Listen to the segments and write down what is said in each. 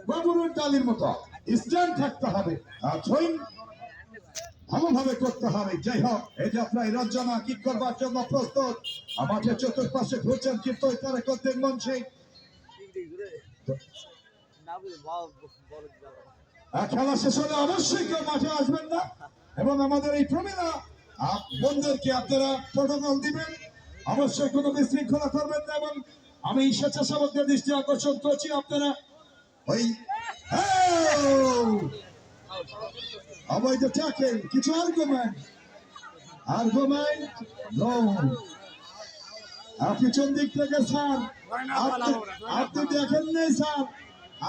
বাবুরের ডালির মতো স্ট্যান্ড থাকতে হবে, ভালোভাবে করতে হবে। যাই হোক, এই যে আপনার রঞ্জনা কি করবার জন্য প্রস্তুত, মাঠের চতুর্পাশে ঘুরছেন কিন্তু তারা করতেন মঞ্চে। খেলা শেষ হলে অবশ্যই কেউ মাঠে আসবেন না, এবং আমাদের এই প্রমিলা বন্ধুদেরকে আপনারা প্রোটোকল দিবেন, অবশ্যই কোনো বিশৃঙ্খলা করবেন না। এবং আমি স্বেচ্ছাসেবকদের দৃষ্টি আকর্ষণ করছি, আপনারা ওই অবৈধ ট্যাকেল, কিছু আর্গুমেন্ট পিছন দিক থেকে স্যার আপনি দেখেন নাই স্যার,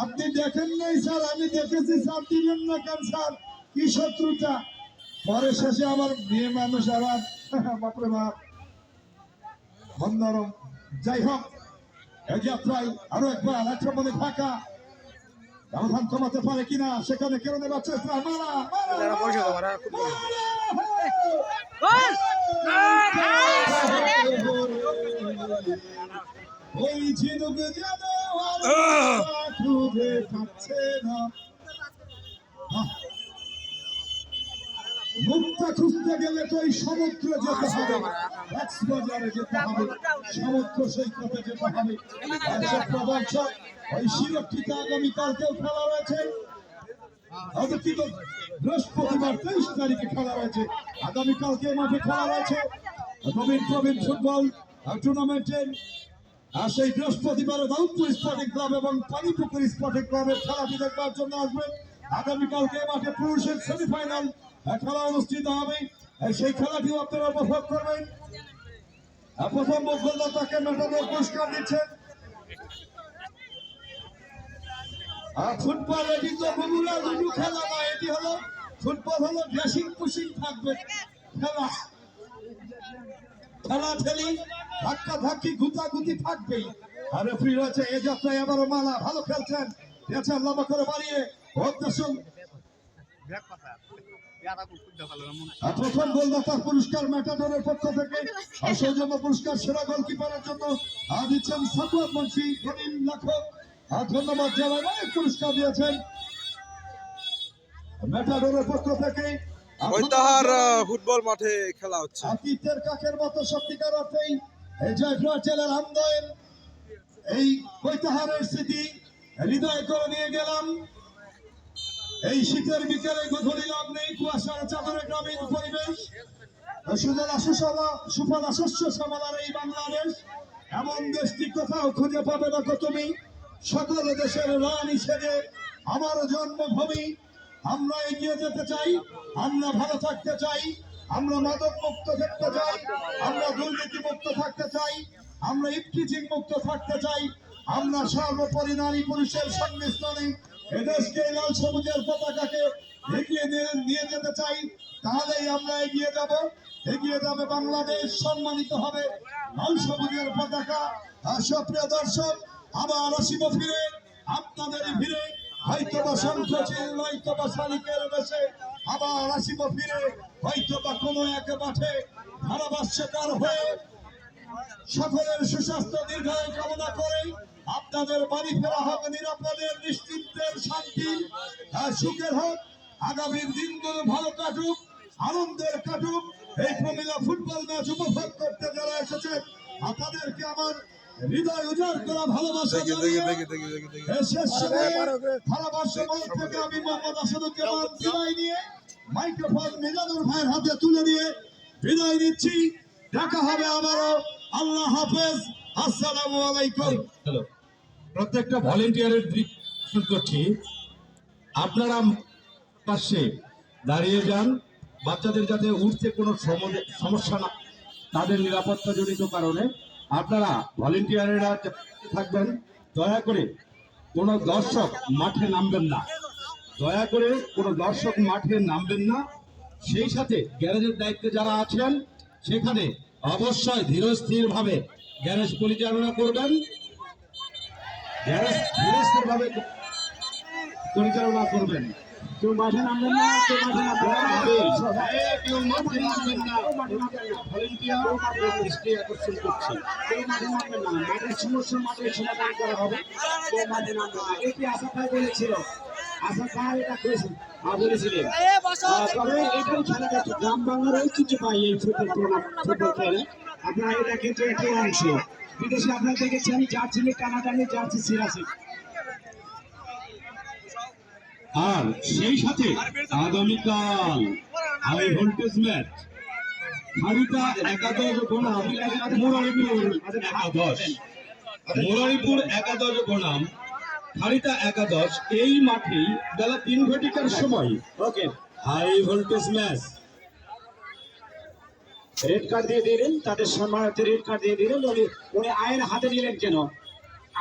আপনি দেখেন নাই স্যার, আমি দেখেছি স্যার, দিবেন না কেন স্যার, কি শত্রুতা। পরে শেষে আমার মেয়ে মানুষ আবার বাপরে বাপ বন্ধরম। যাই হোক, এই যাত্রায় আরো একবার আক্রমণে ফাঁকা ব্যবধান কমাতে পারে কিনা, সেখানে কেড়ে নেবার চেষ্টা। ওই ঝিনুক যেন খুঁজে পাচ্ছে না, মুক্তা খুঁজতে গেলে তো এই সমুদ্র যেতে হবে, কক্সবাজারে যেতে হবে, সমুদ্র সৈকতে যেতে হবে। ওই সুরক্ষিত আগামীকালকেও খেলা রয়েছে, বৃহস্পতিবার 23 তারিখে খেলা রয়েছে, আগামীকালকে মাঠে খেলা রয়েছে নবীন প্রবীণ ফুটবল টুর্নামেন্টের। আর সেই বৃহস্পতিবার দাউদপুর স্পোর্টিং ক্লাব এবং পানিপুকুর স্পোর্টিং ক্লাবের খেলাটি দেখবার জন্য আসবেন। আগামীকালকে মাঠে পুরুষের সেমিফাইনাল খেলা অনুষ্ঠিত হবে, সেই খেলাটিও আপনারা উপভোগ করবেন। প্রথম গোলদাতাকে মেটাডোর পুরস্কার দিচ্ছেন। ফুটবল এটি তো বগুড়া লুডু খেলা না, এটি হলো ফুটবল, হলো ড্রেসিং পুশিং থাকবে খেলা, ঠেলাঠেলি ধাক্কা ধাক্কি গুতাগুতি থাকবেই। আর রেফারি রয়েছে এ যাত্রায় আবারও মালা, ভালো খেলছেন, লম্বা করে বাড়িয়ে প্রথম গোলদাতার পুরস্কার মেটাডোরের পক্ষ থেকে, সৌজন্য পুরস্কার সেরা গোলকিপারের জন্য দিচ্ছেন সাকুয়াত মুন্সি, গরিম লাখক ধন্যবাদ জানাই, অনেক পুরস্কার দিয়েছেন মেটাডোরের পক্ষ থেকে। ফুটবল মাঠে খেলা হচ্ছে, আতিথ্যের কাকের মতো সত্যিকার অর্থেই এই জয়পুরহাট জেলার আমদয়ের এই কৈতাহারের স্মৃতি হৃদয় করে নিয়ে গেলাম। এই শীতের বিকেলে গধূলি লগ্নে কুয়াশার চাদরে গ্রামীণ পরিবেশ, সুফলা শস্য শ্যামলার এই বাংলাদেশ, এমন দেশটি কোথাও খুঁজে পাবে না তুমি। সকল দেশের রানী সেজে আমার জন্মভূমি। আমরা এগিয়ে যেতে চাই, আমরা ভালো থাকতে চাই, আমরা মাদক মুক্ত থাকতে চাই, আমরা দুর্নীতি মুক্ত থাকতে চাই, আমরা ইফটিজিং মুক্ত থাকতে চাই, আমরা সর্বোপরি নারী পুরুষের সংমিশ্রণে এদেশকে লাল সবুজের পতাকাকে এগিয়ে নিয়ে যেতে চাই। তাহলেই আমরা এগিয়ে যাবে বাংলাদেশ, সম্মানিত হবে লাল সবুজের পতাকা। সুপ্রিয় দর্শক, আবার আসিব ফিরে আপনাদের ভিড়ে, হয়তোবা শঙ্খ চিল, হয়তোবা শালিকের বেশে, আবার আসিব ফিরে হয়তোবা কোনো এক মাঠে ধারাভাষ্যকার হয়ে। সকলের সুস্বাস্থ্য দীর্ঘায়ু কামনা করে আপনাদের বাড়ি ফেরা হোক নিরাপদের, নিশ্চিন্তের, শান্তি সুখের হোক। আগামীর দিনগুলো ভালো কাটুক, আনন্দের কাটুক। এই প্রমিলা ফুটবল ম্যাচ উপভোগ করতে যারা এসেছেন তাদেরকে আমার হৃদয় উজাড় করা ভালোবাসা জানিয়ে ভালোবাসা মন থেকে আমি মোহাম্মদ আসাদুজ্জামান বিদায় নিয়ে মাইক্রোফোন মিজানুর ভাইয়ের হাতে তুলে দিয়ে বিদায় নিচ্ছি। দেখা হবে আবারও। আল্লাহ হাফেজ, আসসালামু আলাইকুম। হ্যালো, প্রত্যেকটা ভলেন্টিয়ারের দৃষ্টি করছি, আপনারা পাশে দাঁড়িয়ে যান, বাচ্চাদের যাতে উঠতে কোনো সমস্যা না, তাদের নিরাপত্তা জনিত কারণে আপনারা ভলেন্টিয়ারেরা থাকবেন। দয়া করে কোনো দর্শক মাঠে নামবেন না, দয়া করে কোনো দর্শক মাঠে নামবেন না। সেই সাথে গ্যারেজের দায়িত্বে যারা আছেন সেখানে অবশ্যই ধীরস্থির ভাবে গ্যারেজ পরিচালনা করবেন, গ্যারেজ ধীরস্থির ভাবে পরিচালনা করবেন। কেউ মাঠে নামবেন না, কেউ মাঠে নামবেন না। কেউ মাঠে নামবেন না। ভলেন্টিয়ার দৃষ্টি আকর্ষণ করছি। কেউ মাঠে নামবেন না, মাঠের সমস্যা মাঠের সমাধান করা হবে। কেউ মাঠে নামবেন না। এটি আসাদ ভাই বলেছিল, আসাদ ভাই এটা বলেছিলেন। তবে এটাই খেলাটা একটু গ্রাম বাংলার ঐতিহ্যবাহী এই ফুটবল খেলে। আপনারা এটা কিন্তু একটি অংশ। বিদেশে আপনারা দেখেছেন জার্সি টানাটানি, জার্সি ছিঁড়াছি। আর সেই সাথে আগামীকাল হাই ভোল্টেজ ম্যাচ খালিতা একাদশ বনাম মুরারিপুর একাদশ বনাম খালিতা একাদশ এই মাঠেই বেলা 3 ঘটিকার সময় okay, high voltage match. Red card দিয়ে দিলেন, তাদের সম্মানার্থে রেড কার্ড দিয়ে দিলেন। উনি আইন হাতে নিলেন কেন?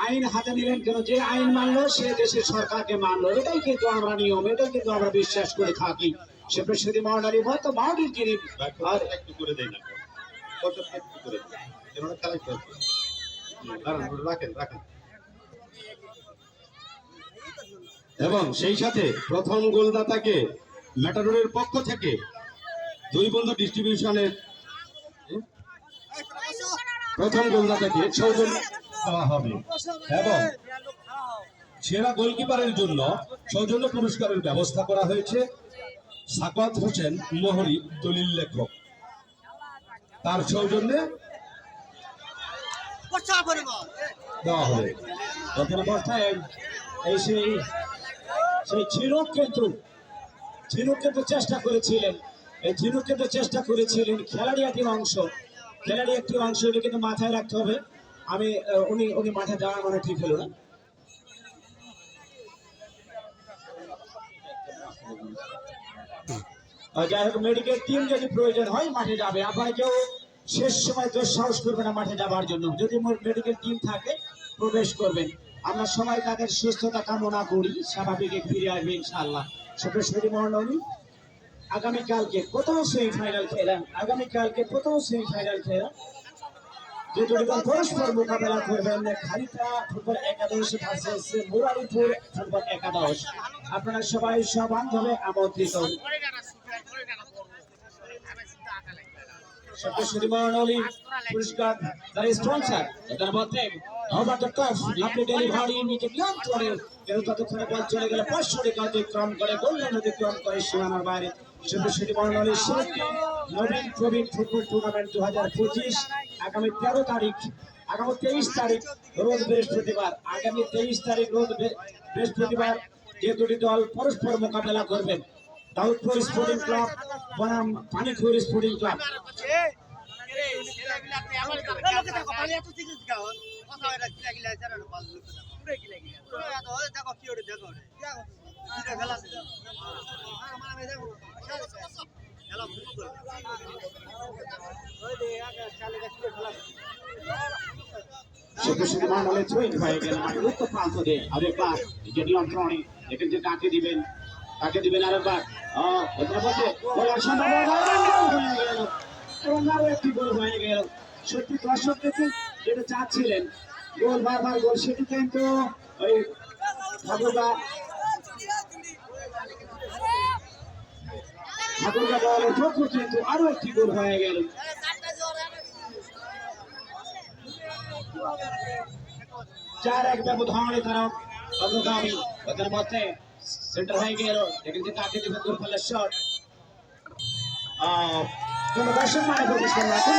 আইন হাতে নিলেন কেন? যে আইন মানলো সে দেশের সরকারকে মানলো। এটাই কিন্তু আমরা নিয়ম, এটাই কিন্তু আমরা বিশ্বাস করে থাকি। সে যদি মাওনারি হয় তো মাওনির যিনি আর একটু করে দেই না, কত একটু করে দেই, এভাবে কালেক্ট করতে রাখেন রাখেন। এবং সেই সাথে প্রথম গোলদাতাকে ম্যাটাডোরের পক্ষ থেকে দুই বন্ধু ডিস্ট্রিবিউশনের প্রথম গোলদাতাকে সৌজন্য দেওয়া হবে এবং সেরা গোলকিপারের জন্য সৌজন্য পুরস্কারের ব্যবস্থা করা হয়েছে। সাকাত হোসেন মোহরি দলিল লেখক, তার সৌজন্যে দেওয়া হবে। প্রথম অবস্থায় এই সেই ঝিনুক কিন্তু চেষ্টা করেছিলেন, এই ঝিনুক কিন্তু চেষ্টা করেছিলেন। খেলারই একটি অংশ, খেলারই একটি অংশ, এটা কিন্তু মাথায় রাখতে হবে। উনি মাঠে যাওয়া মানে ঠিক হলো না। যাই হোক, মেডিকেল টিম যদি প্রয়োজন হয় মাঠে যাবে। আপনারা কেউ শেষ সময় দুঃসাহস করবে না মাঠে যাবার জন্য। যদি মেডিকেল টিম থাকে প্রবেশ করবেন। আমরা সবাই তাদের সুস্থতা কামনা করি, স্বাভাবিক ফিরে আসবে ইনশাআল্লাহ। সপ্রেশ্বরী মহানবী আগামীকালকে প্রথম সেমিফাইনাল খেলেন, যে দুটি দল পরস্পর মোকাবেলা করবেন, খালিতা ফুটবল একাদশ ভার্সেস মুরারিপুর ফুটবল একাদশ। আপনারা সবাই সবান্ধবে আমন্ত্রিত। সপ্রেশ্বরী মহানবী পুরস্কার যারা স্পন্সর, এটার মধ্যে লাভলি ডেলিভারি নিচে নিয়ন্ত্রণে কিন্তু ততক্ষণে বল চলে গেলে 500 টাকা অতিক্রম করে, গোললাইন অতিক্রম করে সীমানার বাইরে। সপ্রেশ্বরী মহানবীর নবীন প্রবীণ ফুটবল টুর্নামেন্ট 2025 আগামী 13 তারিখ, আগামী 23 তারিখ রোজ বৃহস্পতিবার, বৃহস্পতিবার যে দুটি দল পরস্পর মোকাবেলা করবেন, দাউদপুর স্পোর্টিং ক্লাব বনাম পানিখুর স্পোর্টিং ক্লাব। সপ্রেশ্বরী মহানবী থ্রোইং হয়ে গেল মাঠের উত্তর প্রান্ত দিয়ে। আরেকবার যে নিয়ন্ত্রণে দেখেন যে কাকে দিবেন আরেকবার। বলার সম্ভাবনা হয়ে গেল এবং আরো একটি গোল হয়ে গেল। সত্যি দর্শক দেখে যেটা চাচ্ছিলেন, গোল বারবার গোল, সেটি কিন্তু ওই ঠাকুরগা বলের চোখে কিন্তু আরো একটি গোল হয়ে গেল। 4-1 ব্যবধানে তারা অগ্রগামী। ওদের মধ্যে সেন্টার হয়ে গেল, দেখেন যে কাকে দিবেন দূর ফেলার শট। কোন দর্শক মানে প্রবেশ করল না।